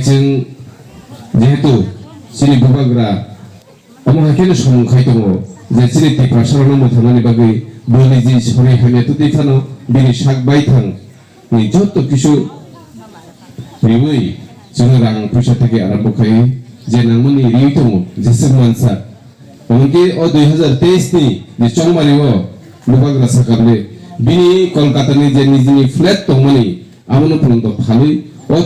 जों जेहेतु सिनि बुबाग्रा अमहायखेनो समखाय दङ जे सिनि टिप्रासारावनो मोथानानै बागै बोलि जि सरि हामियाथ' दैखानो बिनि साक बायथां नि जत्त किसु रिवै जोङो रां फैसा थाखै आराम्भ खायो जे नांमोननि रिवै दङ जेसे मानसा उनके 2023 नि जे चंमारिओ बुबाग्रा साकाबले बिनि कलकातानि जे निजिनि फ्लेट दंमोनि आमोनो फुंतो फालै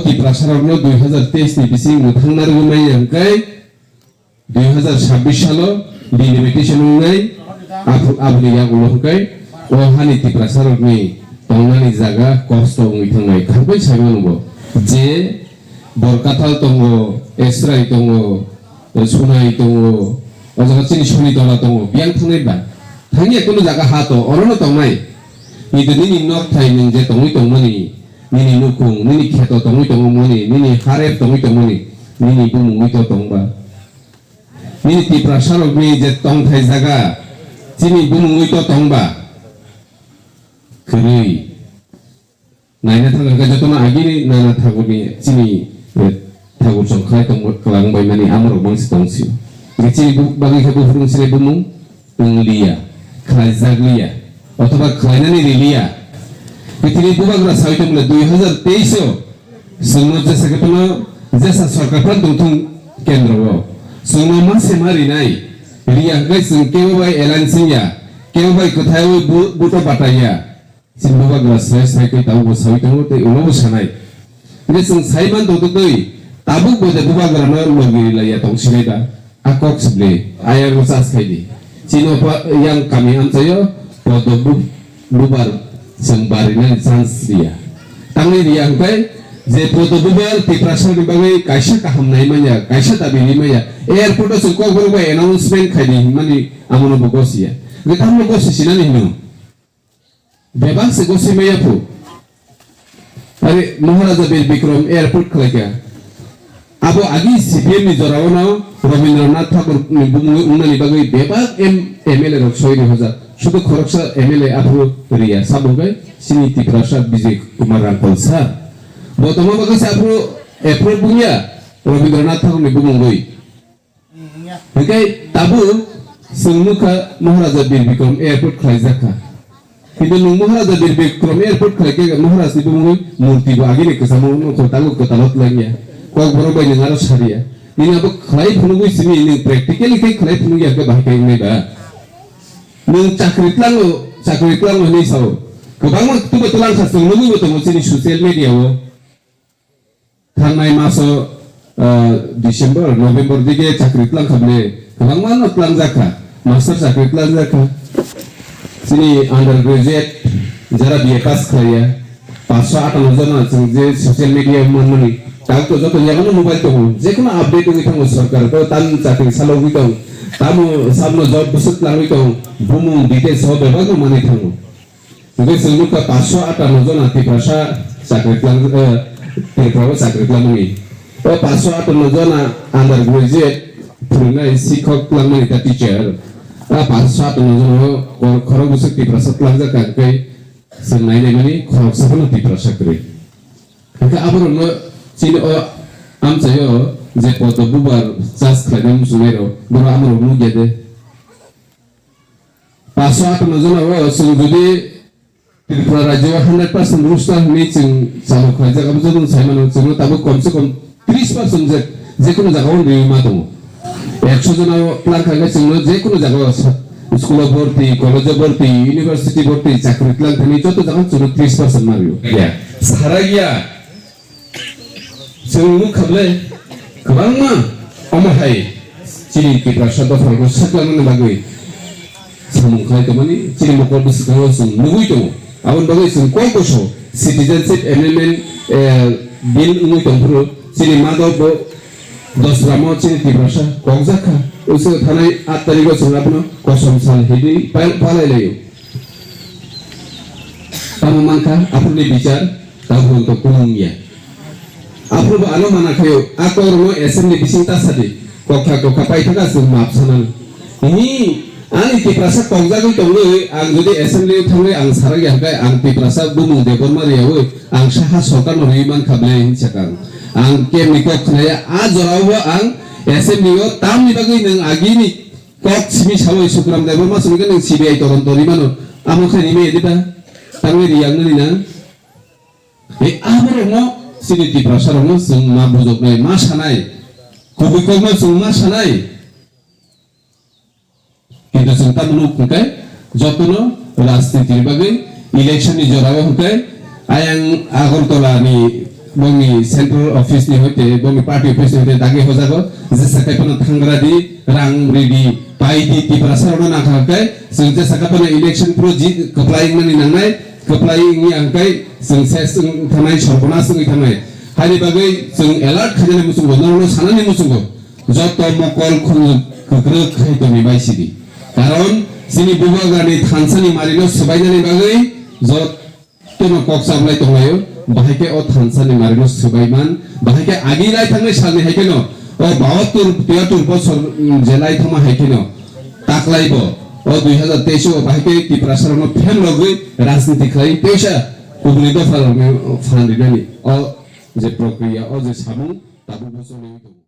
टिप्रासारावनो 2023 नि बिसिं मोथांनार गुमाय अंकाय 2026 सालो डिलिमिटेशन उनाय आबलिया गुलहकाय हानि टिप्रासारावनि तंनानि जागा कष्ट उङै थांनाय खारबाय साइमानबो जे बरकाताल दङ एस्राय दङ सुनाय दङ अजगासिनि सनि दला दङ बियां थांनाय बा थांनि कोनो जागा हा तो अरनो दंनाय निदनि नक थाइ नों जे दङै दंमोनि निनि नुकुं निनि खेतो दङै दङमोनि निनि हारेब दङै दङमोनि निनि बुमुङै तो दंबा निनि टिप्रासारावनि जे तंथाय जागा जिनि बुमुङै तो दंबा खरै नायना थांगा जतन आगिनि नाना थागुनि जिनि थागुर संखाय दङ खालांबाय माने आमरो बांसि दंसि जिनि बागै खाबु फुरुंसिरे बुमुं इंलिया खायजागलिया अथवा खायनानि रिलिया बिथिनि बुबाग्रा साइतमले 2023 जोंनो जेसा केतनो जेसा सरकारफ्रा दंथुं केन्द्रआव जोंनो मासे मारिनाय रिया गै जों केवबाय एलानसिया केवबाय कथाय बुतो बाटाया जों बुबाग्रा साइकै तावबो साइतमो ते उनाव सानाय जे जों साइमान दतै ताबु बदे बुबाग्रा न लगिलाया तंसिनायदा akok seble ayar usas kaidi cino pa yang kami ancayo produk bubar sembarina chance dia tangi dia angkai je produk bubar tiprasal dibagai kaisa kaham nai manya kaisa tabili manya airport sungko guru announcement kaidi mani amono bogosia getam bogosi sinani hinu bebas se gosi maya pu are Maharaja Bir Bikram airport khalaka abo agi CPM ni jorawono Rabindranath Thakur उन्नानि बागै बेबाग MLA रक सयनि हजा शुद्ध खरकसा MLA आफु रिया साबोगै सिनि टिप्रासा विजय कुमार रांपल सार बतमा बागै आफु April बुनिया रवींद्रनाथ ठाकुर नि बुंगै बेखाय ताबु जोंनुखा महाराजा बीर बिक्रम एयरपोर्ट खायजाखा किन्तु नु महाराजा बीर बिक्रम एयरपोर्ट खायके महाराज नि बुंगै मूर्ति बागिनि कसामो नको तागु कतालत लागिया कक बरो बायनि आरो सारिया ini apa kelai penunggu sini ini praktikali kayak kelai penunggu yang kebahaya ini bah, nung cakrit lang lo ini sao, kebangun tu betul lang satu nunggu betul macam ini sosial media wo, tangmai masuk Desember, November juga cakrit lang kabel, kebangun lo pelang zaka, master cakrit lang zaka, sini undergraduate, jara biepas kaya, pasca atau nozona, je sosial media mana ni. তাক তো যত যেকোনো mobile তো যে কোনো update হই থাকো সরকার তো তান চাকরি সালো হই তো তামো সামনো জব বসত লাগই তো বুমু ডিটেইলস হবে বাগো মানে থাকো যে সেলুকা 558 জন টিপ্রাসা চাকরি প্ল্যান টিপ্রাসা চাকরি প্ল্যান নি ও 558 জন আন্ডার গ্রাজুয়েট ফুলনাই শিক্ষক প্ল্যান নি তা টিচার 558 জন খরগ বসত টিপ্রাসা প্ল্যান যা কাকে সেনাই নাই মানে খরগ সাফানো টিপ্রাসা করে কা আবার Cina am saya je foto bubar jas kladam sumero bora amro mu gede paso atau nazona wa sunggude Tripura Raja 100% rusta ni cing sama kerja kamu jangan saya mana cing tabu komse kom 30% je kono jaga on di mato 100 jana plan kaga cing je kono jaga sekolah भर्ती college भर्ती university भर्ती चाकरी plan thani joto jaga cuma 30% mario ya sahara gya जोंनु खाबले गोबां मा अमहाय चिनि टिप्रासा दफारखौ साख्लामनो बागै सामुखाय तमानि चिनि मकर बिसकाव जों नुगै दङ आबन बागै जों कय बसो सिटिजेनशिप एमेन्डमेन्ट बिल नुगै दंफोरो चिनि मादब 10 रामो चिनि टिप्रासा गंजाखा उसो थानाय 8 तारिखआव जों आपनो कसम सान हेदि पालायलायो ताममानखा आफुनि बिचार दाबुंतो कुमुंगिया Aku anu mana kayu, aku orang SMD bising tas tadi, kokha paitaka semua absanan. Ini Ang tiprasa kongjagung tongloi ang jodi assembly thangloi ang saragi hangkai ang tiprasa bumung deborma riyawi ang saha sorkar no riman khablai hinchakang ang kem nikok khnaya a jorawa ang assembly o tam ni bagai nang agini kok simi sawai sukram deborma sumikan nang CBI toronto rimano amo khani me edita tangwe riyang ni na e amaro mo sini tiprasa ro sung ma bujok nai ma sanai kubikok ma sung ma sanai কিন্তু চিন্তা মনো হুকাই যতনো রাজনীতির বাগে election নি জরাও হুকাই আয়াং আগরতলা নি বঙ্গি central office নি হইতে বঙ্গি party office নি হইতে দাগে হজাগো যে সাকাইপনা থাংগ্রা দি রাং রেডি পাইদি তিপ্রাসারনো না থাকাই যে সাকাইপনা ইলেকশন প্রো জি কপ্লাইং মানি নাংনাই কপ্লাইং নি আংকাই সেস থানাই সর্বনা সঙ্গে থানাই হানি বাগে जों এলার্ট খাজানি মুসুঙ্গো নরনো সানানি মুসুঙ্গো যত মকল খুন কগ্র খাইতনি বাইসিদি কারণ যিনি বুবাগানি থানসানি মারিনো সবাইনানি বাগৈ যতনো কক সামলাই তংলাयो বাহাইকে ও থানসানি মারিনো সবাইমান বাহাইকে আগিলাই থাংনাই সালনি হাইকেনো ও 72 বছর জেলাই থমা হাইকেনো তাকলাইব ও 2023 ও বাহাইকে তিপ্রাসারনো ফেন লগৈ রাজনীতি খাই পয়সা কুবলি দফা ফান্দিনানি ও যে প্রক্রিয়া ও যে সামু তাবু বছর